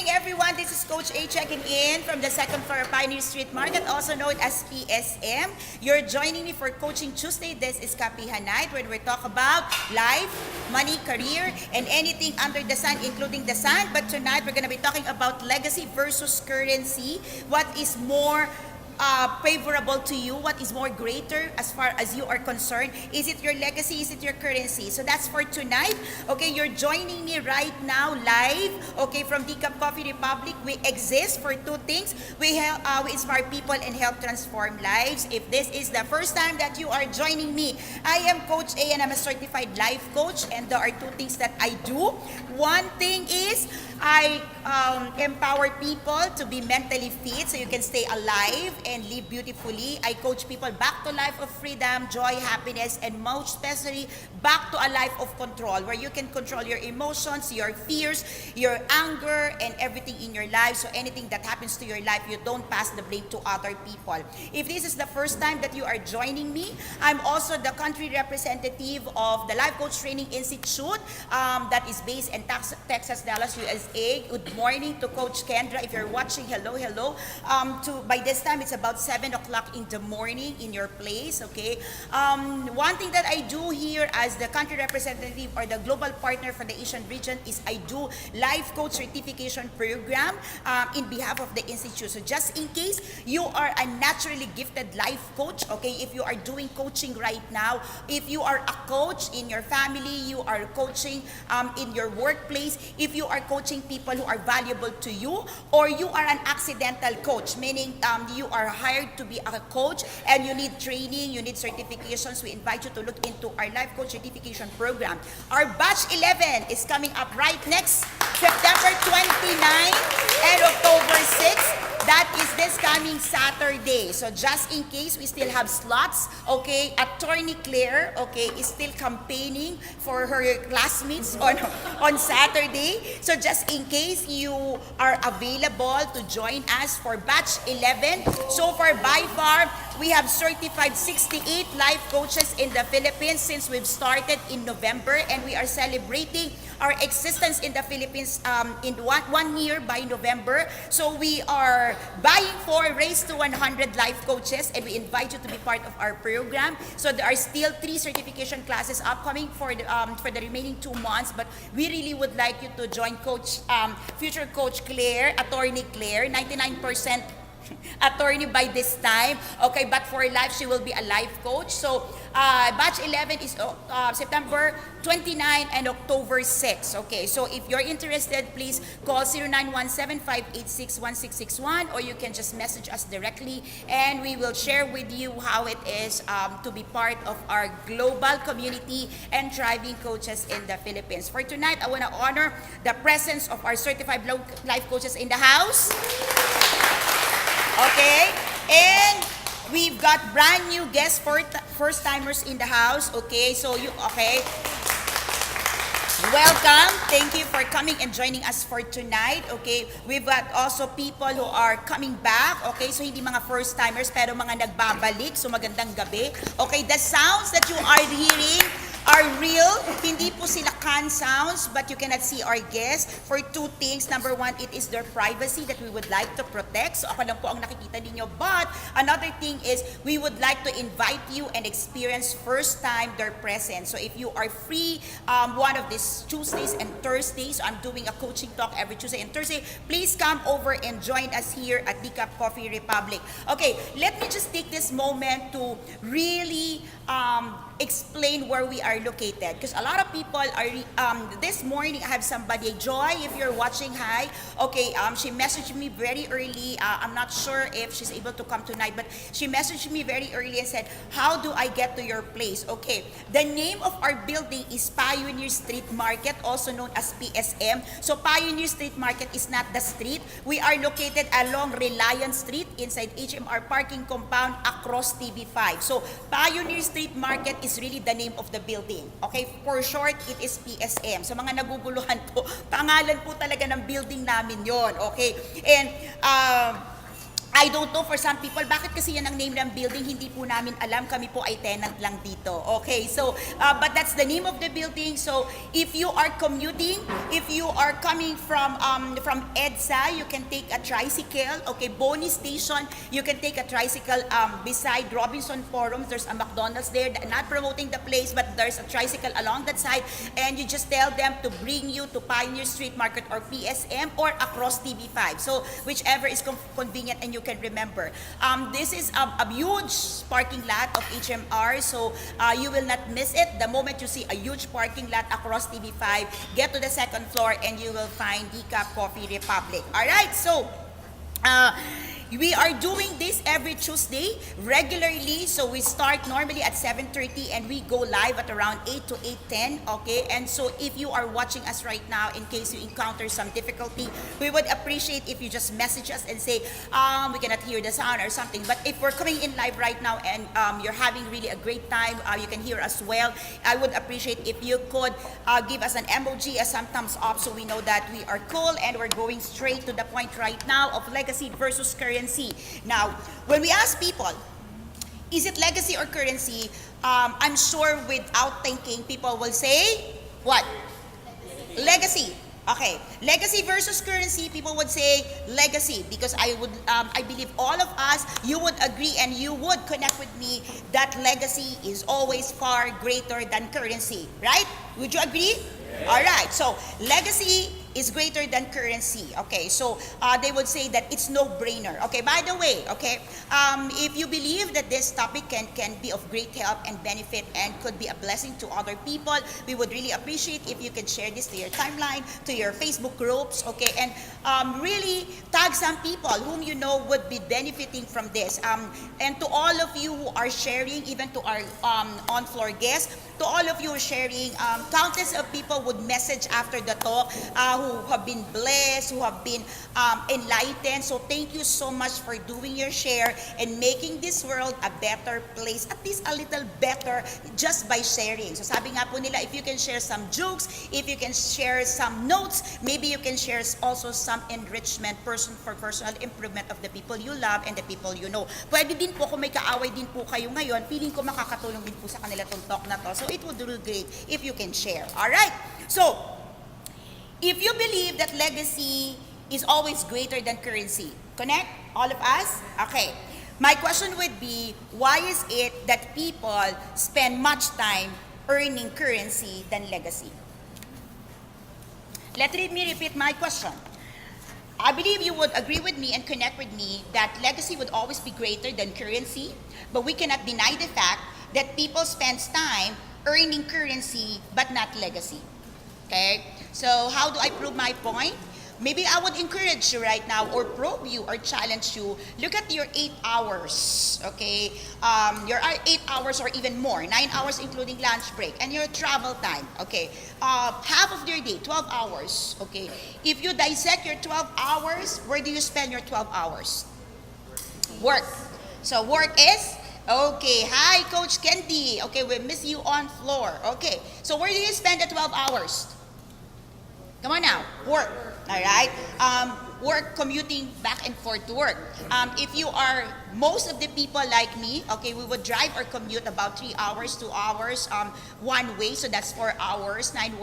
evening, everyone. This is Coach A checking in from the second floor of Pioneer Street Market, also known as PSM. You're joining me for Coaching Tuesday. This is Kapehan Night, where we talk about life, money, career, and anything under the sun, including the sun. But tonight, we're going to be talking about legacy versus currency. What is more favorable to you? What is more greater as far as you are concerned? Is it your legacy? Is it your currency? So that's for tonight. Okay, you're joining me right now live. Okay, from Decaf Coffee Republic. We exist for two things. We inspire people and help transform lives. If this is the first time that you are joining me, I am Coach A and I'm a certified life coach. And there are two things that I do. One thing is I empower people to be mentally fit so you can stay alive and live beautifully. I coach people back to life of freedom, joy, happiness, and most especially back to a life of control where you can control your emotions, your fears, your anger, and everything in your life. So anything that happens to your life, you don't pass the blame to other people. If this is the first time that you are joining me, I'm also the country representative of the Life Coach Training Institute that is based in Texas, Dallas, USA. Good morning to Coach Kendra. If you're watching, hello, hello. By this time, it's about 7 o'clock in the morning in your place, okay? One thing that I do here as the country representative or the global partner for the Asian region is I do life coach certification program in behalf of the institute. So just in case you are a naturally gifted life coach, okay, if you are doing coaching right now, if you are a coach in your family, you are coaching in your workplace, if you are coaching people who are valuable to you, or you are an accidental coach, meaning you are hired to be a coach and you need training, you need certifications, we invite you to look into our life coach certification program. Our batch 11 is coming up right next September 29 and October 6. That is this coming Saturday. So just in case we still have slots, okay, Attorney Claire, okay, is still campaigning for her classmates on Saturday. So just in case you are available to join us for batch 11. So far, by far, we have certified 68 life coaches in the Philippines since we've started in November, and we are celebrating our existence in the Philippines in one year by November. So we are buying for Race to 100 life coaches, and we invite you to be part of our program. So there are still 3 certification classes upcoming for the remaining 2 months, but we really would like you to join future Coach Claire, Attorney Claire, 99% attorney by this time, okay, but for life she will be a life coach. So batch 11 is September 29 and October 6, okay. So if you're interested, please call 0917-586-1661, or you can just message us directly and we will share with you how it is to be part of our global community and thriving coaches in the Philippines. For tonight, I want to honor the presence of our certified life coaches in the house. Okay, and we've got brand new guests, first timers in the house. Okay, so welcome. Thank you for coming and joining us for tonight. Okay, we've got also people who are coming back. Okay, so hindi mga first timers pero mga nagbabalik. So magandang gabi. Okay, the sounds that you are hearing are real. Hindi po sila canned sounds, but you cannot see our guests for 2 things. Number 1, it is their privacy that we would like to protect. So ako lang po ang nakikita ninyo. But another thing is we would like to invite you and experience first time their presence. So if you are free one of these Tuesdays and Thursdays, so I'm doing a coaching talk every Tuesday and Thursday, please come over and join us here at Decaf Coffee Republic. Okay, let me just take this moment to really explain where we are located, because a lot of people are this morning I have somebody, Joy, if you're watching, hi. Okay, she messaged me very early. I'm not sure if she's able to come tonight, but she messaged me very early and said, how do I get to your place? Okay, the name of our building is Pioneer Street Market, also known as PSM. So Pioneer Street Market is not the street. We are located along Reliance Street inside HMR parking compound across TV5. So Pioneer Street Market is really the name of the building. Okay, for short, it is PSM. So mga naguguluhan po, pangalan po talaga ng building namin yon. Okay, and I don't know for some people, bakit kasi yan ang name ng building, hindi po namin alam, kami po ay tenant lang dito. Okay, so, but that's the name of the building. So, if you are commuting, if you are coming from EDSA, you can take a tricycle. Okay, Boni Station, you can take a tricycle beside Robinson Forum. There's a McDonald's there, not promoting the place, but there's a tricycle along that side, and you just tell them to bring you to Pioneer Street Market or PSM or across TV5. So, whichever is convenient and you can remember. This is a huge parking lot of HMR, so you will not miss it. The moment you see a huge parking lot across TV5, get to the second floor and you will find Decaf Coffee Republic. Alright, so we are doing this every Tuesday regularly. So we start normally at 7:30 and we go live at around 8 to 8:10. Okay, and so if you are watching us right now, in case you encounter some difficulty, we would appreciate if you just message us and say we cannot hear the sound or something. But if we're coming in live right now and you're having really a great time, you can hear us well. I would appreciate if you could give us an emoji, some thumbs up, so we know that we are cool and we're going straight to the point right now of legacy versus currency. Now, when we ask people, is it legacy or currency? I'm sure without thinking, people will say, what? Legacy. Okay, legacy versus currency, people would say legacy, because I believe all of us, you would agree and you would connect with me that legacy is always far greater than currency, right? Would you agree? Yeah. All right, so legacy is greater than currency. Okay, so they would say that it's no-brainer. Okay, by the way, okay, if you believe that this topic can be of great help and benefit and could be a blessing to other people, we would really appreciate if you could share this to your timeline, to your Facebook groups, okay, and really tag some people whom you know would be benefiting from this. And to all of you who are sharing, even to our on-floor guests, to all of you sharing, countless of people would message after the talk who have been blessed, who have been enlightened. So thank you so much for doing your share and making this world a better place, at least a little better, just by sharing. So sabi nga po nila, if you can share some jokes, if you can share some notes, maybe you can share also some enrichment, for personal improvement of the people you love and the people you know. Pwede din po kung may kaaway din po kayo ngayon, feeling ko makakatulong din po sa kanila tong talk na to. So it would do great if you can share. Alright? So, if you believe that legacy is always greater than currency, connect? All of us? Okay. My question would be, why is it that people spend much time earning currency than legacy? Let me repeat my question. I believe you would agree with me and connect with me that legacy would always be greater than currency, but we cannot deny the fact that people spend time earning currency but not legacy. Okay? So how do I prove my point? Maybe I would encourage you right now, or probe you or challenge you. Look at your 8 hours, okay? Your 8 hours or even more, 9 hours including lunch break, and your travel time, okay? Half of your day, 12 hours, okay? If you dissect your 12 hours, where do you spend your 12 hours? Work. So work is, okay, hi Coach Candy. Okay, we miss you on floor. Okay, so where do you spend the 12 hours? Come on now, work. All right, work, commuting back and forth to work. If you are most of the people like me, okay, we would drive or commute about 3 hours, 2 hours, one way. So that's 4 hours, 9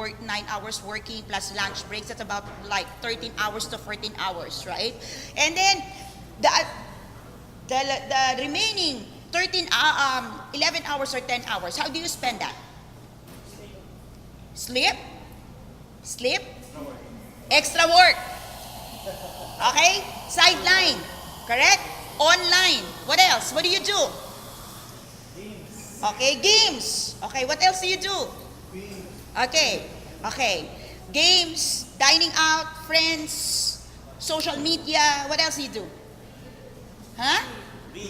hours working plus lunch breaks. That's about like 13 hours to 14 hours, right? And then the remaining 11 hours or 10 hours, how do you spend that? Sleep? Sleep? Extra work. Okay? Sideline. Correct? Online. What else? What do you do? Games. Okay, games. Okay, what else do you do? Okay. Okay. Games, dining out, friends, social media. What else do you do? Huh?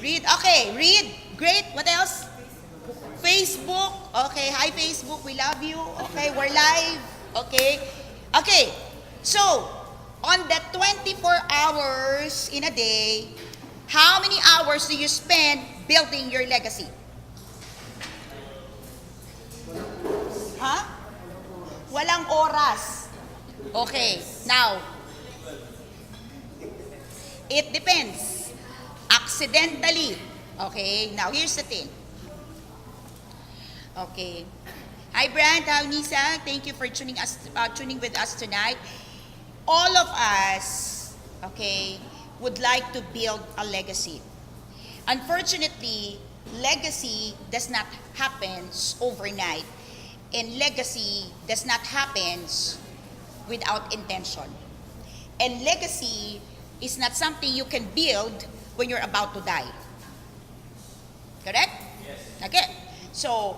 Read. Okay, read. Great. What else? Facebook. Okay, hi Facebook. We love you. Okay, we're live. Okay. Okay. So, on that 24 hours in a day, how many hours do you spend building your legacy? Huh? Walang oras. Okay, now, it depends. accidentally. Okay, now here's the thing. Okay. Hi, Brand. Hi, Nisa. Thank you for tuning with us tonight. All of us, okay, would like to build a legacy. Unfortunately, legacy does not happen overnight, and legacy does not happen without intention. And legacy is not something you can build when you're about to die. Correct? Yes. Okay. So,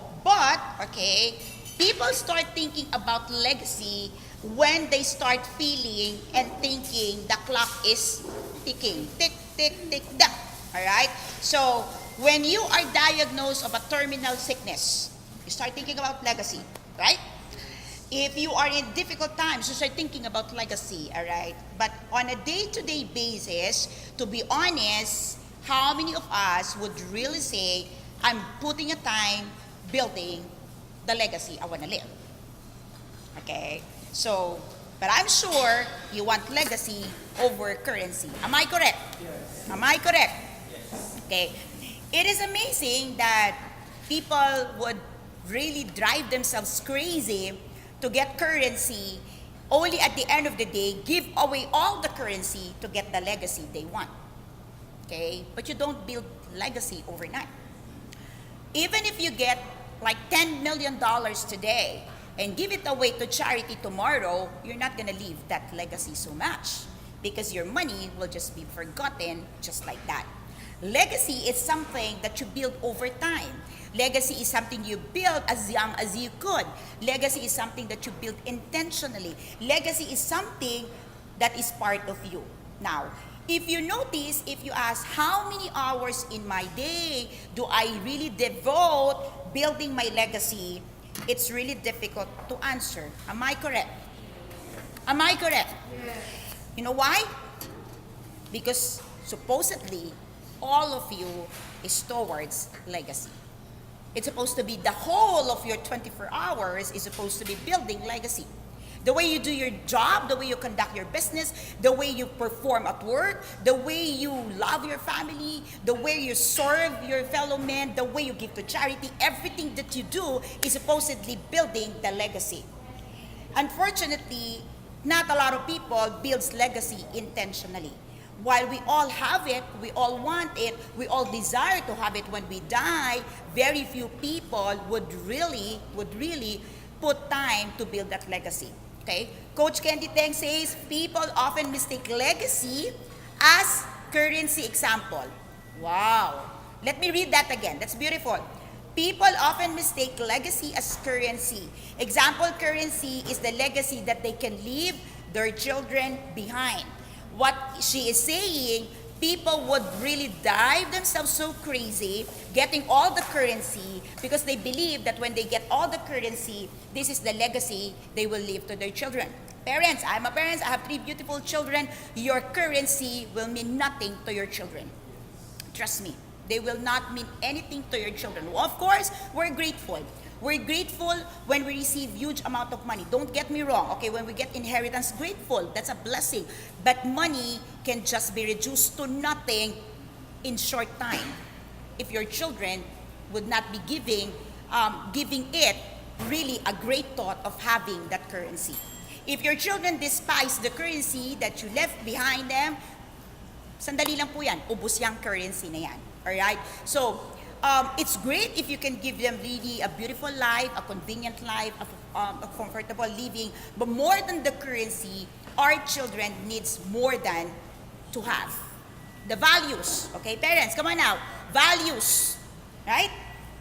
people start thinking about legacy when they start feeling and thinking the clock is ticking. Tick, tick, tick, tick. Alright? So, when you are diagnosed of a terminal sickness, you start thinking about legacy. Right? If you are in difficult times, you start thinking about legacy. Alright? But on a day-to-day basis, to be honest, how many of us would really say, I'm putting a time building the legacy I want to live? Okay? So, but I'm sure you want legacy over currency. Am I correct? Yes. Am I correct? Yes. Okay. It is amazing that people would really drive themselves crazy to get currency, only at the end of the day give away all the currency to get the legacy they want. Okay? But you don't build legacy overnight. Even if you get like $10 million today and give it away to charity tomorrow, you're not going to leave that legacy so much because your money will just be forgotten just like that. Legacy is something that you build over time. Legacy is something you build as young as you could. Legacy is something that you build intentionally. Legacy is something that is part of you. Now, if you notice, if you ask how many hours in my day do I really devote building my legacy, it's really difficult to answer. Am I correct? Am I correct? Yes. You know why? Because supposedly, all of you is towards legacy. It's supposed to be the whole of your 24 hours is supposed to be building legacy. The way you do your job, the way you conduct your business, the way you perform at work, the way you love your family, the way you serve your fellow men, the way you give to charity, everything that you do is supposedly building the legacy. Unfortunately, not a lot of people builds legacy intentionally. While we all have it, we all want it, we all desire to have it when we die, very few people would really put time to build that legacy. Okay? Coach Candy Teng says, people often mistake legacy as currency example. Wow. Let me read that again. That's beautiful. People often mistake legacy as currency. Example currency is the legacy that they can leave their children behind. What she is saying, people would really dive themselves so crazy getting all the currency because they believe that when they get all the currency, this is the legacy they will leave to their children. Parents, I'm a parent, I have 3 beautiful children. Your currency will mean nothing to your children. Trust me, they will not mean anything to your children. Well, of course, we're grateful. We're grateful when we receive huge amount of money. Don't get me wrong, okay? When we get inheritance, grateful. That's a blessing. But money can just be reduced to nothing in short time if your children would not be giving it really a great thought of having that currency. If your children despise the currency that you left behind them, sandali lang po yan, ubos yung currency na yan. Alright? So, it's great if you can give them really a beautiful life, a convenient life, a comfortable living. But more than the currency, our children needs more than to have. The values. Okay, parents, come on now. Values. Right?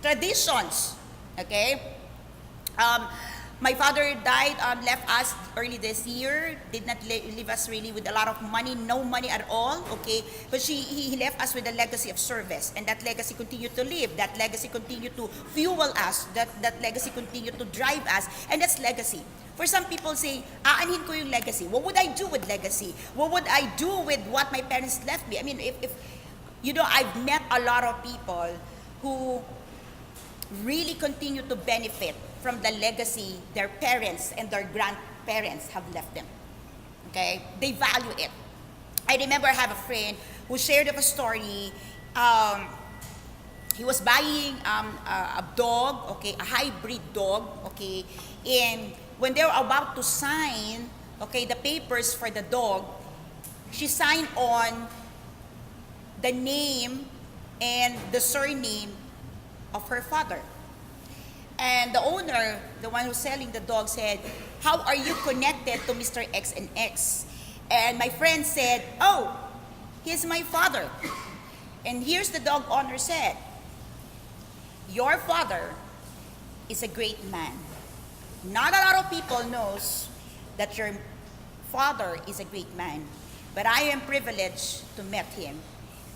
Traditions. Okay? My father died, left us early this year, did not leave us really with a lot of money, no money at all, okay? But he left us with a legacy of service, and that legacy continued to live, that legacy continued to fuel us, that legacy continued to drive us, and that's legacy. For some people say, aanhin ko yung legacy. What would I do with legacy? What would I do with what my parents left me? I mean, if you know, I've met a lot of people who really continue to benefit from the legacy their parents and their grandparents have left them. Okay? They value it. I remember I have a friend who shared of a story. Um, he was buying a dog, okay, a hybrid dog, okay, and when they were about to sign, okay, the papers for the dog, she signed on the name and the surname of her father. And the owner, the one who's selling the dog, said, "How are you connected to Mr. X and X?" And my friend said, "Oh, he's my father." And here's the dog owner said, "Your father is a great man. Not a lot of people knows that your father is a great man, but I am privileged to meet him,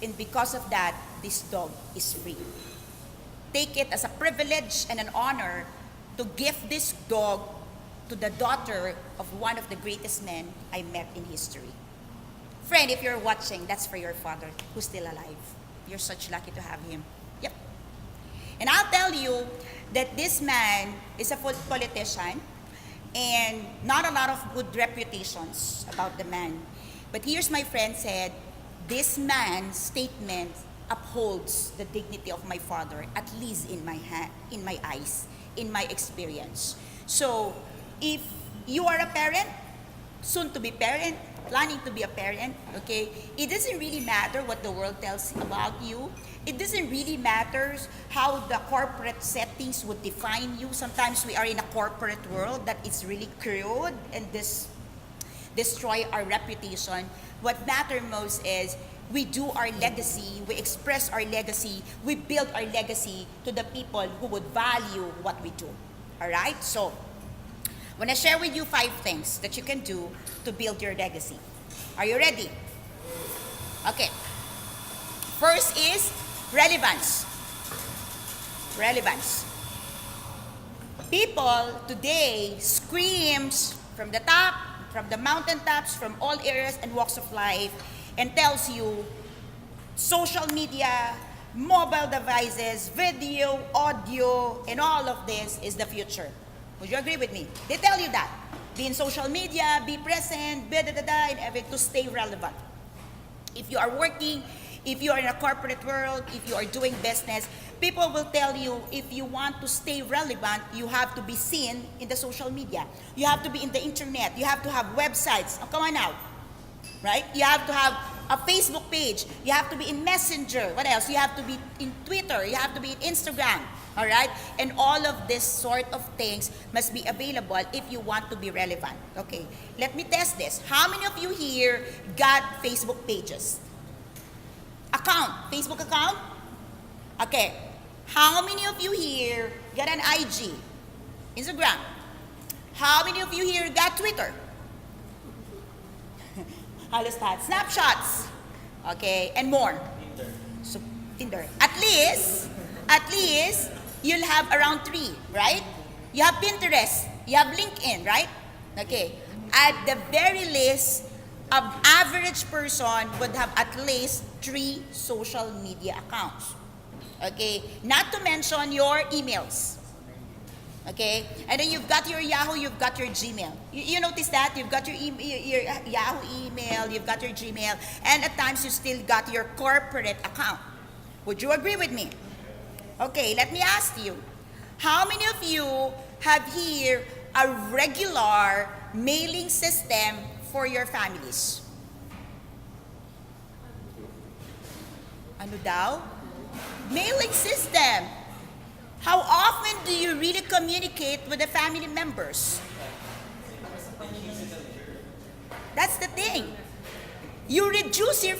and because of that, this dog is free. Take it as a privilege and an honor to give this dog to the daughter of one of the greatest men I met in history." Friend, if you're watching, that's for your father who's still alive. You're such lucky to have him. Yep. And I'll tell you that this man is a politician and not a lot of good reputations about the man. But here's my friend said, this man's statement upholds the dignity of my father, at least in my eyes, in my experience. So, if you are a parent, soon to be parent, planning to be a parent, okay, it doesn't really matter what the world tells about you. It doesn't really matter how the corporate settings would define you. Sometimes we are in a corporate world that is really crude and destroy our reputation. What matters most is we do our legacy, we express our legacy, we build our legacy to the people who would value what we do. All right? So, I want to share with you 5 things that you can do to build your legacy. Are you ready? Okay. First is relevance. Relevance. People today screams from the top, from the mountaintops, from all areas and walks of life, and tells you social media, mobile devices, video, audio, and all of this is the future. Would you agree with me? They tell you that. Be in social media, be present, and everything to stay relevant. If you are working, if you are in a corporate world, if you are doing business, people will tell you if you want to stay relevant, you have to be seen in the social media. You have to be in the internet. You have to have websites. Oh, come on now. Right? You have to have a Facebook page. You have to be in Messenger. What else? You have to be in Twitter. You have to be in Instagram. All right? And all of this sort of things must be available if you want to be relevant. Okay. Let me test this. How many of you here got Facebook pages? Account. Facebook account? Okay. How many of you here got an IG? Instagram? How many of you here got Twitter? Halos lahat. Snapshots. Okay, and more. Tinder. So, Tinder. At least, you'll have around 3, right? You have Pinterest. You have LinkedIn, right? Okay. At the very least, an average person would have at least 3 social media accounts. Okay? Not to mention your emails. Okay? And then you've got your Yahoo, you've got your Gmail. You notice that? You've got your Yahoo email, you've got your Gmail, and at times you still got your corporate account. Would you agree with me? Okay, let me ask you. How many of you have here a regular mailing system for your families? Ano daw? Mailing system. How often do you really communicate with the family members? That's the thing. You reduce your,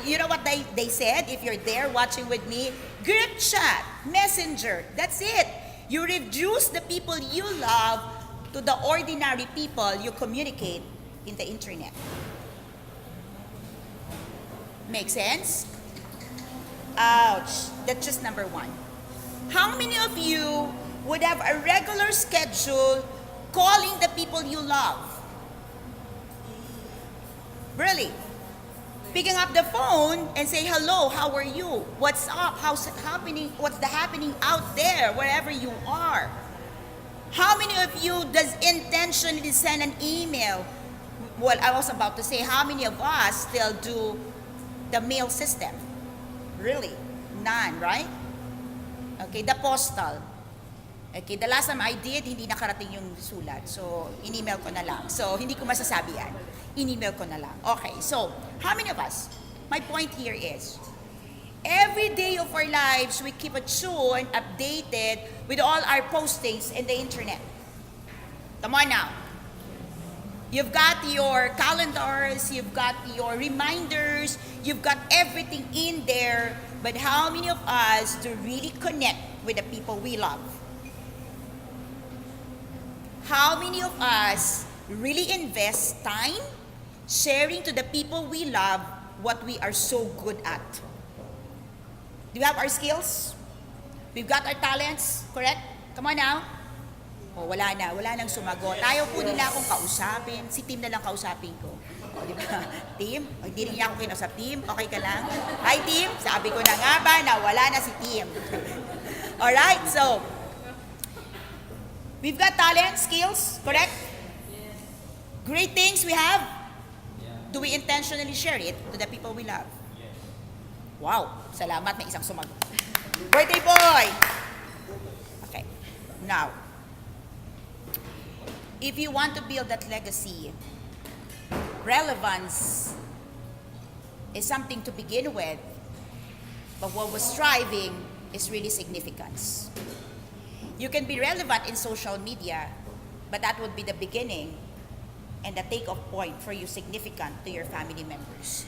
you know what they said, if you're there watching with me, group chat, messenger, that's it. You reduce the people you love to the ordinary people you communicate in the internet. Make sense? Ouch. That's just number 1. How many of you would have a regular schedule calling the people you love? Really? Picking up the phone and say, hello, how are you? What's up? How's it happening? What's happening out there, wherever you are? How many of you does intentionally send an email? Well, I was about to say, how many of us still do The mail system. Really? None, right? Okay, the postal. Okay, the last time I did, hindi nakarating yung sulat. So, in-email ko na lang. So, hindi ko masasabi yan. In-email ko na lang. Okay, so, how many of us? My point here is, every day of our lives, we keep attuned, updated with all our postings in the internet. Come on now. You've got your calendars, you've got your reminders, you've got everything in there. But how many of us do really connect with the people we love? How many of us really invest time sharing to the people we love what we are so good at? Do we have our skills? We've got our talents, correct? Come on now. Oh, wala nang sumagot. Ayaw po nila akong kausapin. Si Tim na lang kausapin ko. O, di ba? Tim? O, hindi rin niya ako kinausap. Tim, okay ka lang? Hi, Tim. Sabi ko na nga ba na wala na si Tim. Alright, so, we've got talent, skills, correct? Great things we have. Do we intentionally share it to the people we love? Wow, salamat, may isang sumagot. Birthday boy! Okay, now, if you want to build that legacy, relevance is something to begin with, but what we're striving is really significance. You can be relevant in social media, but that would be the beginning and the take-off point for you significant to your family members.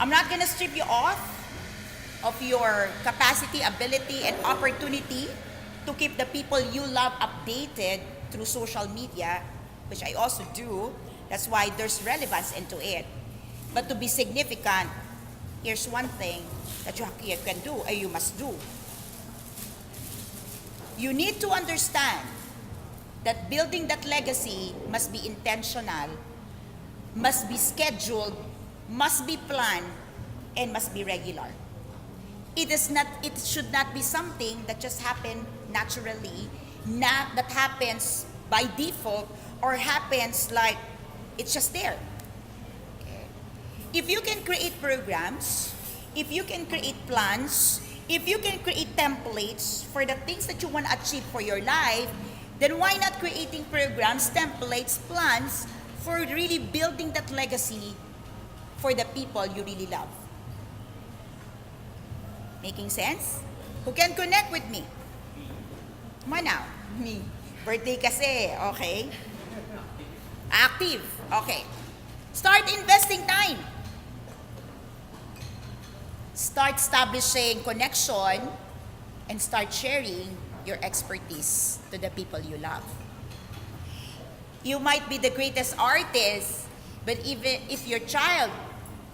I'm not gonna strip you off of your capacity, ability, and opportunity to keep the people you love updated through social media, which I also do. That's why there's relevance into it. But to be significant, here's one thing that you can do, or you must do. You need to understand that building that legacy must be intentional, must be scheduled, must be planned, and must be regular. It should not be something that just happen naturally, that happens by default, or happens like it's just there. Okay. If you can create programs, if you can create plans, if you can create templates for the things that you want to achieve for your life, then why not creating programs, templates, plans for really building that legacy for the people you really love? Making sense? Who can connect with me? Come on now. Me. Birthday kasi, okay? Active, okay. Start investing time. Start establishing connection and start sharing your expertise to the people you love. You might be the greatest artist, but even if your child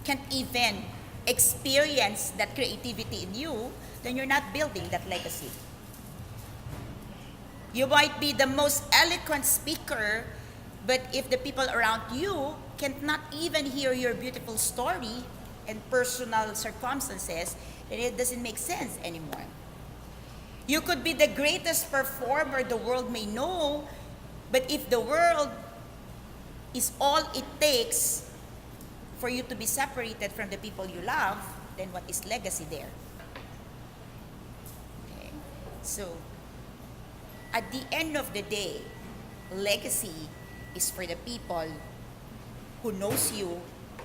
can't even experience that creativity in you, then you're not building that legacy. You might be the most eloquent speaker, but if the people around you cannot even hear your beautiful story and personal circumstances, then it doesn't make sense anymore. You could be the greatest performer the world may know, but if the world is all it takes for you to be separated from the people you love, then what is legacy there? Okay. So, at the end of the day, legacy is for the people who knows you,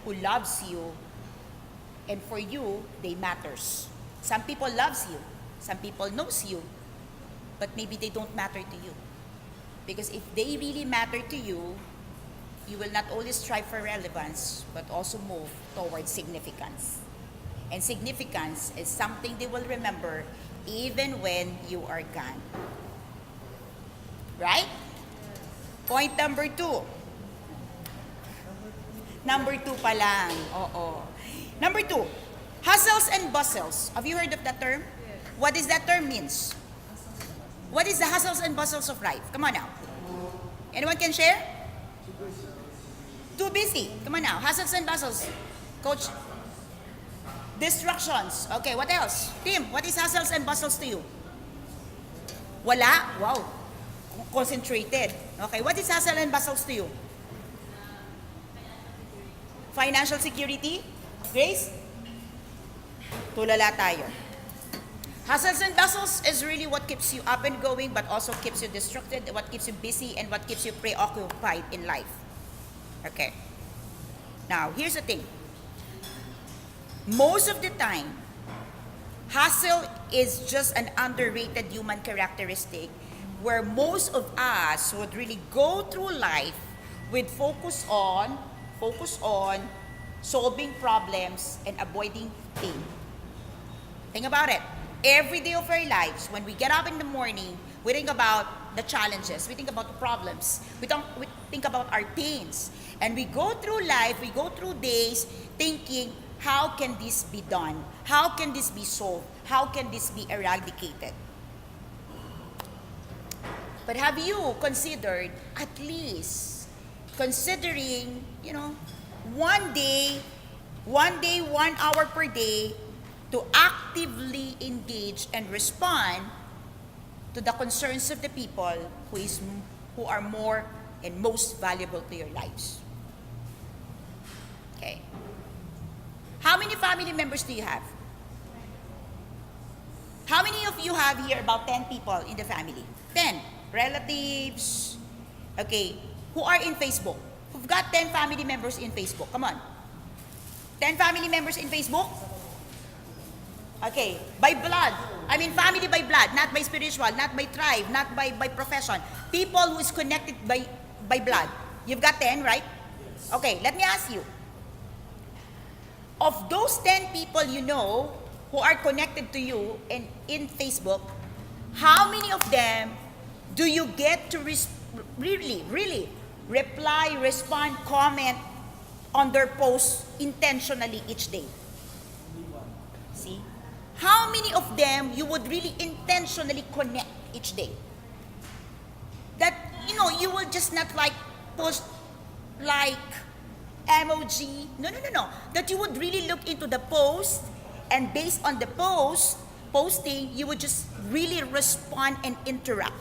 who loves you, and for you, they matters. Some people loves you, some people knows you, but maybe they don't matter to you. Because if they really matter to you, you will not only strive for relevance, but also move towards significance. And significance is something they will remember even when you are gone. Right? Point number 2. Number 2 pa lang. Oo. Number 2, hustles and bustles. Have you heard of that term? Yes. What does that term means? What is the hustles and bustles of life? Come on now. Anyone can share? Too busy. Come on now. Hustles and bustles. Coach. Distractions. Okay, what else? Tim, what is hustles and bustles to you? Wala? Wow. Concentrated. Okay, what is hustle and bustles to you? Financial security? Grace? Tulala tayo. Hustles and bustles is really what keeps you up and going, but also keeps you distracted, what keeps you busy, and what keeps you preoccupied in life. Okay. Now, here's the thing. Most of the time, hustle is just an underrated human characteristic where most of us would really go through life with focus on solving problems and avoiding pain. Think about it. Every day of our lives, when we get up in the morning, we think about the challenges, we think about the problems, we think about our pains. And we go through life, we go through days thinking, how can this be done? How can this be solved? How can this be eradicated? But have you considered, at least, considering, one day, 1 hour per day, to actively engage and respond to the concerns of the people who are more and most valuable to your lives? Okay. How many family members do you have? How many of you have here about 10 people in the family? 10 relatives. Okay. Who are in Facebook? Who've got 10 family members in Facebook? Come on. 10 family members in Facebook? Okay, by blood. I mean family by blood, not by spiritual, not by tribe, not by profession. People who is connected by blood. You've got 10, right? Okay, let me ask you. Of those 10 people you know who are connected to you in Facebook, how many of them do you get to really reply, respond, comment on their posts intentionally each day? See? How many of them you would really intentionally connect each day? That, you will just not post emoji. No. That you would really look into the post, and based on the posting, you would just really respond and interact.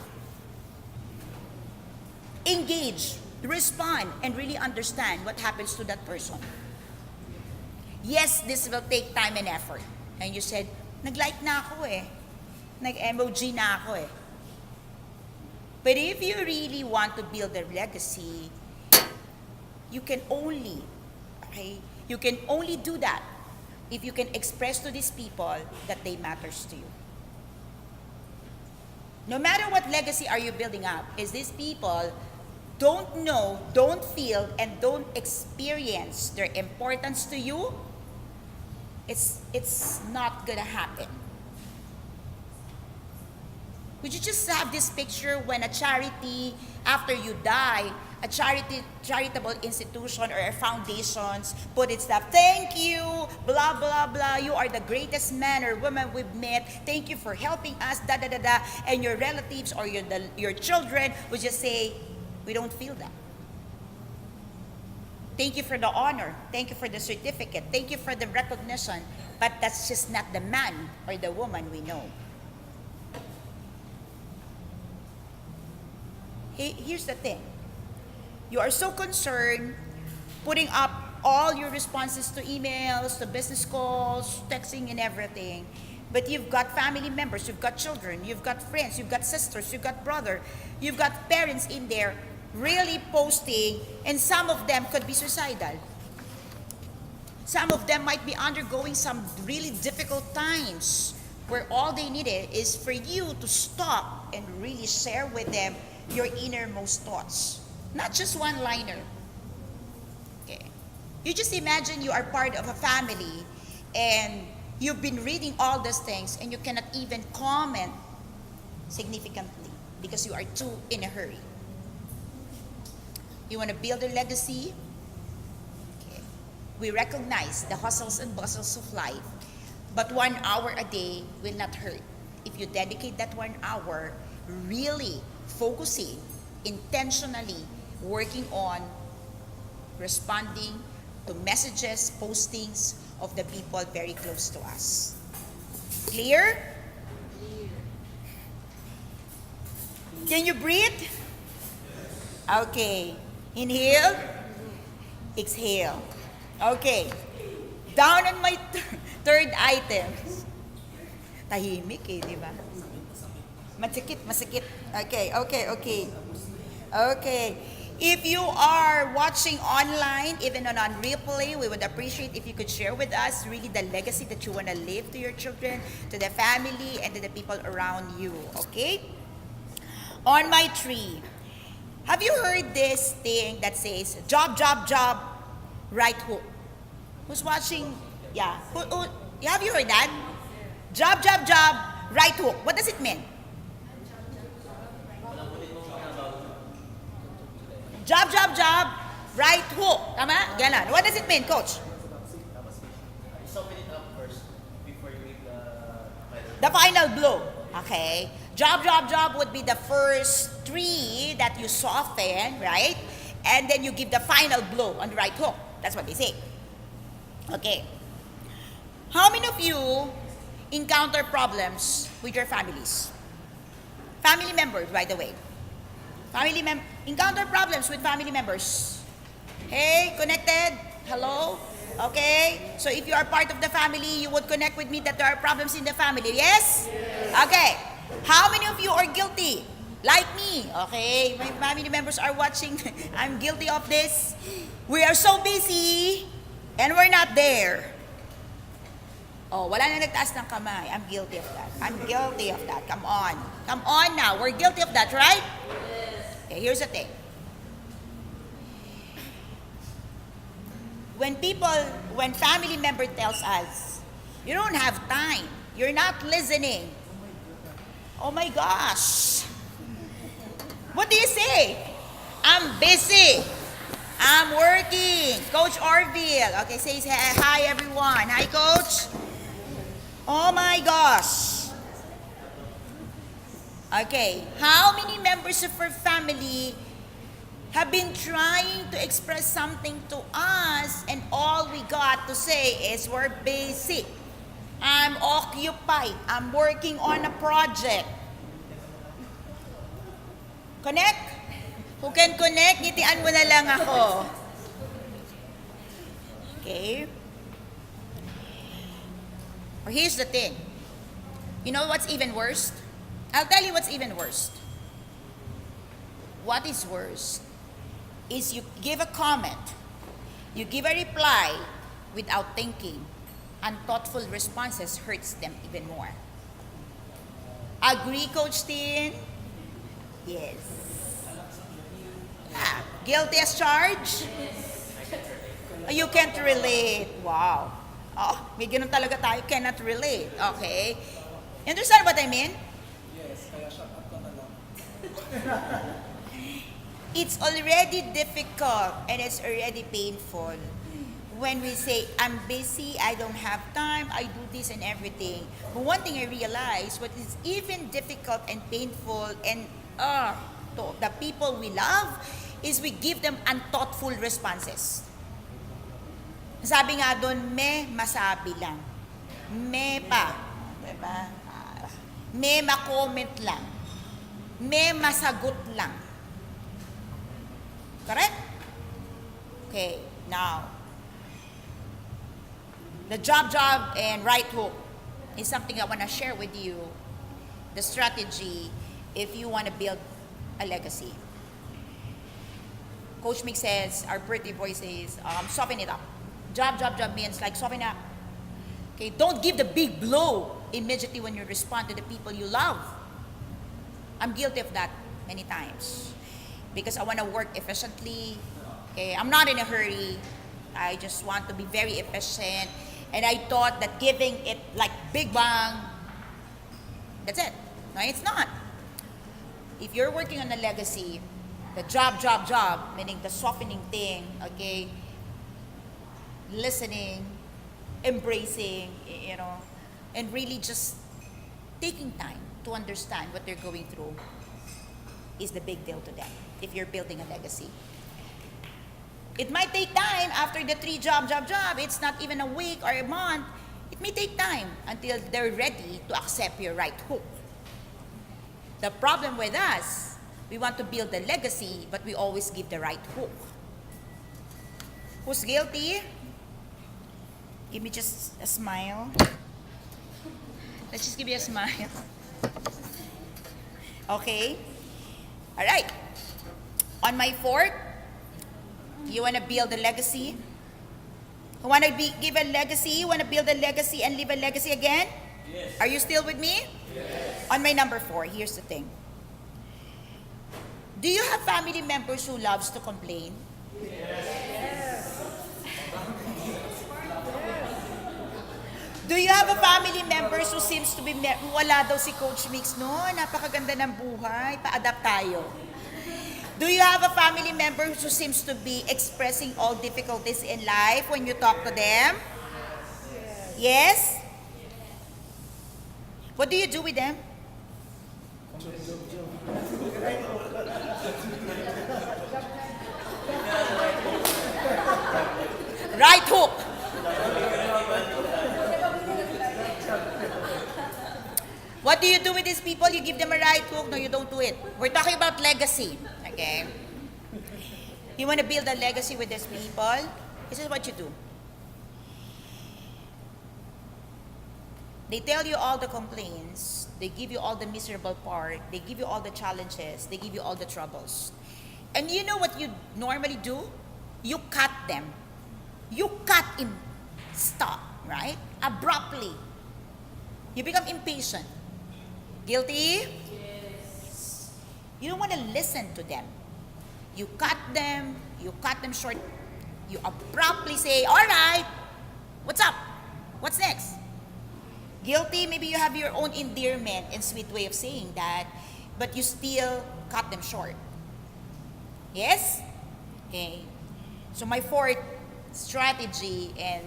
Engage, respond, and really understand what happens to that person. Yes, this will take time and effort. And you said, nag-like na ako eh. Nag-emoji na ako eh. But if you really want to build a legacy, you can only do that if you can express to these people that they matters to you. No matter what legacy are you building up, is these people don't know, don't feel, and don't experience their importance to you, it's not gonna happen. Would you just have this picture when a charity, after you die, a charitable institution or a foundations put its stuff, thank you, blah, blah, blah, you are the greatest man or woman we've met, thank you for helping us, da, da, da, da, and your relatives or your children would just say, we don't feel that. Thank you for the honor, thank you for the certificate, thank you for the recognition, but that's just not the man or the woman we know. Here's the thing. You are so concerned putting up all your responses to emails, to business calls, texting and everything. But you've got family members, you've got children, you've got friends, you've got sisters, you've got brother, you've got parents in there really posting, and some of them could be suicidal. Some of them might be undergoing some really difficult times where all they needed is for you to stop and really share with them your innermost thoughts. Not just one-liner. Okay. You just imagine you are part of a family and you've been reading all these things and you cannot even comment significantly because you are too in a hurry. You want to build a legacy? Okay. We recognize the hustles and bustles of life, but 1 hour a day will not hurt. If you dedicate that 1 hour really focusing, intentionally working on responding to messages, postings of the people very close to us. Clear? Can you breathe? Okay. Inhale. Exhale. Okay. Down on my third item. Tahimik eh, di ba? Masikit. Okay. If you are watching online, even on replay, we would appreciate if you could share with us really the legacy that you want to leave to your children, to the family, and to the people around you. Okay? On my tree. Have you heard this thing that says, job, right hook? Who's watching? Yeah. Have you heard that? Job, right hook. What does it mean? Job, right hook. Tama? Ganon. What does it mean, Coach? Soften it up first before you make The final blow. Okay. Job would be the first three that you soften, right? And then you give the final blow on the right hook. That's what they say. Okay. How many of you encounter problems with your families? Family members, by the way. Encounter problems with family members. Hey, connected? Hello? Okay. So if you are part of the family, you would connect with me that there are problems in the family. Yes? Okay. How many of you are guilty? Like me. Okay. My family members are watching. I'm guilty of this. We are so busy and we're not there. Oh, wala na nagtaas ng kamay. I'm guilty of that. Come on now. We're guilty of that, right? Okay, here's the thing. When family member tells us, you don't have time, you're not listening. Oh my gosh. What do you say? I'm busy. I'm working. Coach Orville. Okay, says hi everyone. Hi, Coach. Oh my gosh. Okay, how many members of our family have been trying to express something to us and all we got to say is we're busy. I'm occupied. I'm working on a project. Connect? Who can connect? Ngitian mo na lang ako. Okay? Or here's the thing. You know what's even worse? I'll tell you what's even worse. What is worse is you give a comment, you give a reply without thinking. Unthoughtful responses hurts them even more. Agree, Coach Tin? Yes. Guilty as charged? You can't relate. Wow. Oh, may ganun talaga tayo, cannot relate. Okay. You understand what I mean? Yes, kaya shut up ka na lang. It's already difficult and it's already painful when we say, I'm busy, I don't have time, I do this and everything. But one thing I realized, what is even difficult and painful and to the people we love, is we give them unthoughtful responses. Sabi nga doon, may masabi lang. May pa. Diba? May ma-comment lang. May masagot lang. Correct? Okay, now, the job and right hook is something I want to share with you. The strategy if you want to build a legacy. Coach Mick says, our pretty boy says, soften it up. Job means like soften up. Okay, don't give the big blow immediately when you respond to the people you love. I'm guilty of that many times because I want to work efficiently. Okay, I'm not in a hurry. I just want to be very efficient. And I thought that giving it like big bang, that's it. No, it's not. If you're working on a legacy, the job, meaning the softening thing, okay, listening, embracing, you know, and really just taking time to understand what they're going through is the big deal to them if you're building a legacy. It might take time after the 3 job. It's not even a week or a month. It may take time until they're ready to accept your right hook. The problem with us, we want to build a legacy, but we always give the right hook. Who's guilty? Give me just a smile. Let's just give you a smile. Okay? All right. On my fourth, you want to build a legacy? You want to give a legacy? You want to build a legacy and leave a legacy again? Yes. Are you still with me? Yes. On my number 4, here's the thing. Do you have family members who loves to complain? Yes. Do you have a family members who seems to be, wala daw si Coach Mix, no? Napakaganda ng buhay, pa-adapt tayo. Do you have a family member who seems to be expressing all difficulties in life when you talk to them? Yes? What do you do with them? Right hook. What do you do with these people? You give them a right hook? No, you don't do it. We're talking about legacy. Okay? You want to build a legacy with these people? This is what you do. They tell you all the complaints. They give you all the miserable part. They give you all the challenges. They give you all the troubles. And you know what you normally do? You cut them. You cut him. Stop, right? Abruptly. You become impatient. Guilty? Yes. You don't want to listen to them. You cut them short. You abruptly say, all right, what's up? What's next? Guilty, maybe you have your own endearment and sweet way of saying that, but you still cut them short. Yes? Okay. So my fourth strategy and,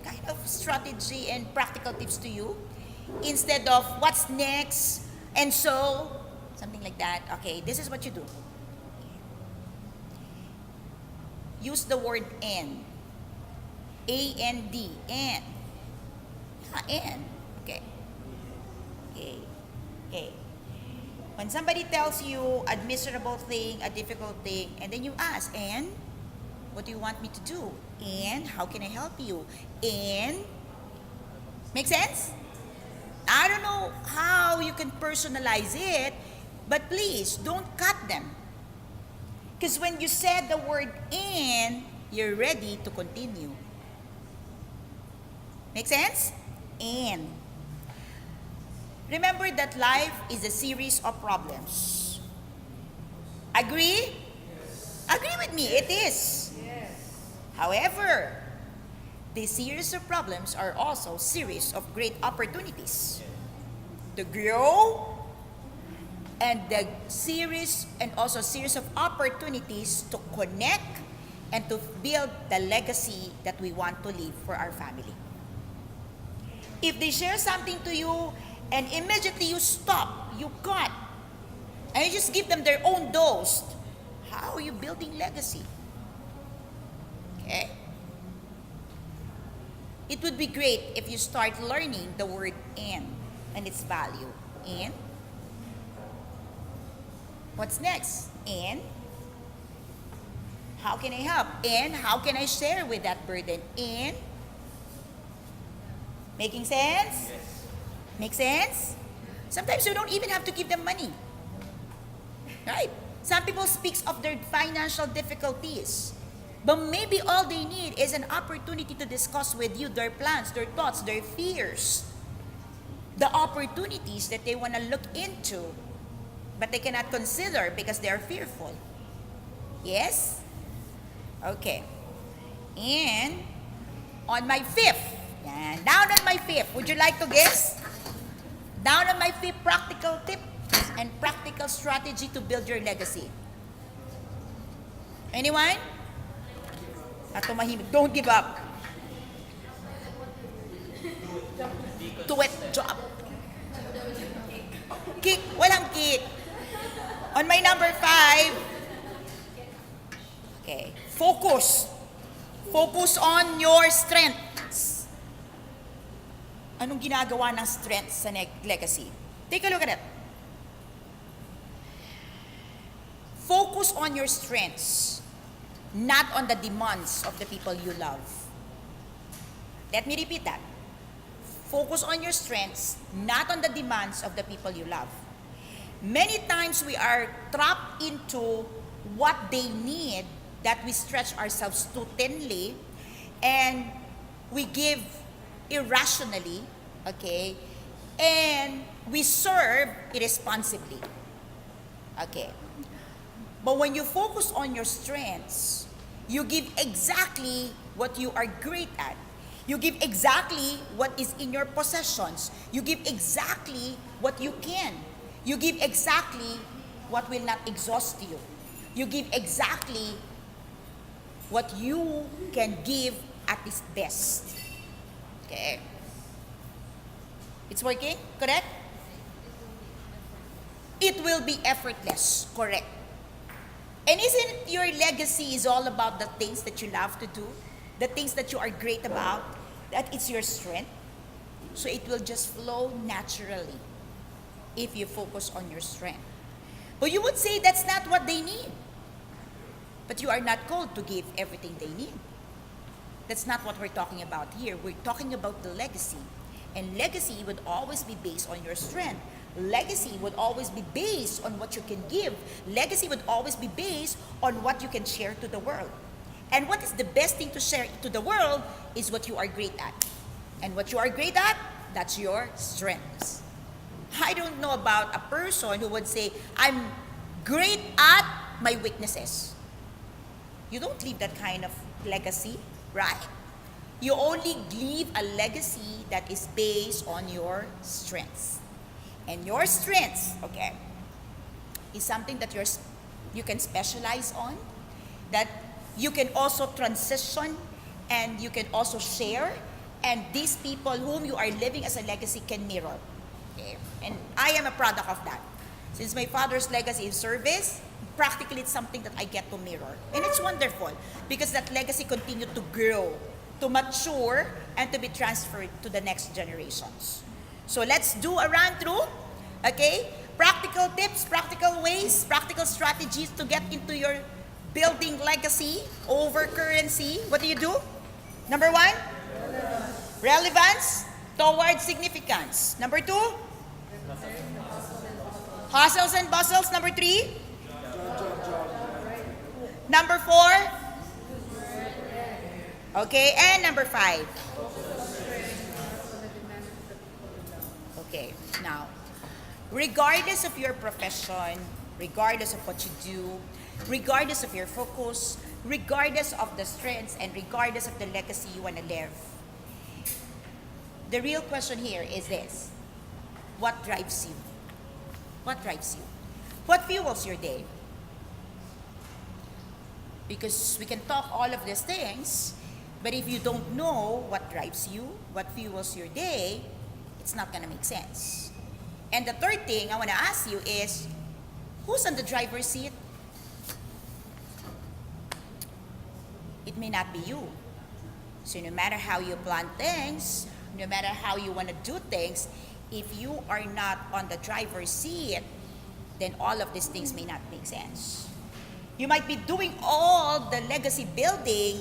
kind of strategy and practical tips to you, instead of what's next, and so, something like that. Okay, this is what you do. Use the word and. A-N-D, and. And. Okay. Okay. Okay. When somebody tells you a miserable thing, a difficult thing, and then you ask, and? What do you want me to do? And how can I help you? And? Make sense? I don't know how you can personalize it, but please don't cut them. Because when you said the word and, you're ready to continue. Make sense? And. Remember that life is a series of problems. Agree? Yes. Agree with me, it is. Yes. However, the series of problems are also series of great opportunities to grow, and the series and also series of opportunities to connect and to build the legacy that we want to leave for our family. If they share something to you and immediately you stop, you cut, and you just give them their own dose, how are you building legacy? Okay? It would be great if you start learning the word and its value. And what's next? And how can I help? And how can I share with that burden? And making sense? Yes. Make sense? Sometimes you don't even have to give them money. Right? Some people speak of their financial difficulties. But maybe all they need is an opportunity to discuss with you their plans, their thoughts, their fears, the opportunities that they want to look into, but they cannot consider because they are fearful. Yes? Okay. And on my fifth, down on my fifth, would you like to guess? Down on my fifth practical tip and practical strategy to build your legacy. Anyone? At tumahimik. Don't give up. Do it. Drop. Kick. Walang kick. On my number 5. Okay. Focus. Focus on your strengths. Anong ginagawa ng strengths sa legacy? Take a look at it. Focus on your strengths, not on the demands of the people you love. Let me repeat that. Focus on your strengths, not on the demands of the people you love. Many times we are trapped into what they need, that we stretch ourselves too thinly and we give irrationally, okay? And we serve irresponsibly. Okay. But when you focus on your strengths, you give exactly what you are great at. You give exactly what is in your possessions. You give exactly what you can. You give exactly what will not exhaust you. You give exactly what you can give at its best. Okay. It's working? Correct? It will be effortless. Correct. And isn't your legacy is all about the things that you love to do? The things that you are great about? That it's your strength? So it will just flow naturally if you focus on your strength. But you would say that's not what they need. But you are not called to give everything they need. That's not what we're talking about here. We're talking about the legacy. And legacy would always be based on your strength. Legacy would always be based on what you can give. Legacy would always be based on what you can share to the world. And what is the best thing to share to the world is what you are great at. And what you are great at, that's your strengths. I don't know about a person who would say, I'm great at my weaknesses. You don't leave that kind of legacy, right? You only leave a legacy that is based on your strengths. And your strengths, okay, is something that you can specialize on, that you can also transition, and you can also share, and these people whom you are living as a legacy can mirror. Okay? And I am a product of that. Since my father's legacy is service, practically it's something that I get to mirror. And it's wonderful because that legacy continued to grow, to mature, and to be transferred to the next generations. So let's do a run through, okay? Practical tips, practical ways, practical strategies to get into your building legacy over currency. What do you do? Number one, relevance towards significance. Number two, hustles and bustles. Number three, number four, okay, and number five. Okay, now, regardless of your profession, regardless of what you do, regardless of your focus, regardless of the strengths, and regardless of the legacy you want to live, the real question here is this: what drives you? What drives you? What fuels your day? Because we can talk all of these things, but if you don't know what drives you, what fuels your day, it's not going to make sense. And the third thing I want to ask you is, who's on the driver's seat? It may not be you. So no matter how you plan things, no matter how you want to do things, if you are not on the driver's seat, then all of these things may not make sense. You might be doing all the legacy building,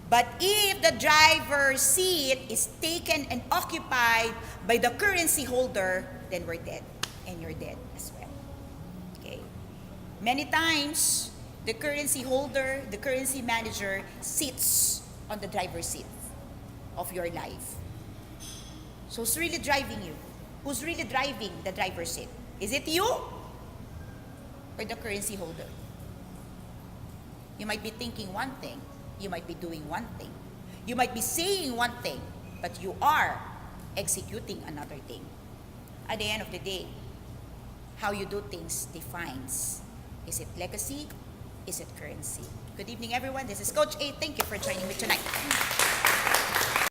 but if the driver's seat is taken and occupied by the currency holder, then we're dead, and you're dead as well. Okay. Many times, the currency holder, the currency manager sits on the driver's seat of your life. So who's really driving you? Who's really driving the driver's seat? Is it you or the currency holder? You might be thinking one thing. You might be doing one thing. You might be saying one thing, but you are executing another thing. At the end of the day, how you do things defines. Is it legacy? Is it currency? Good evening, everyone. This is Coach A. Thank you for joining me tonight.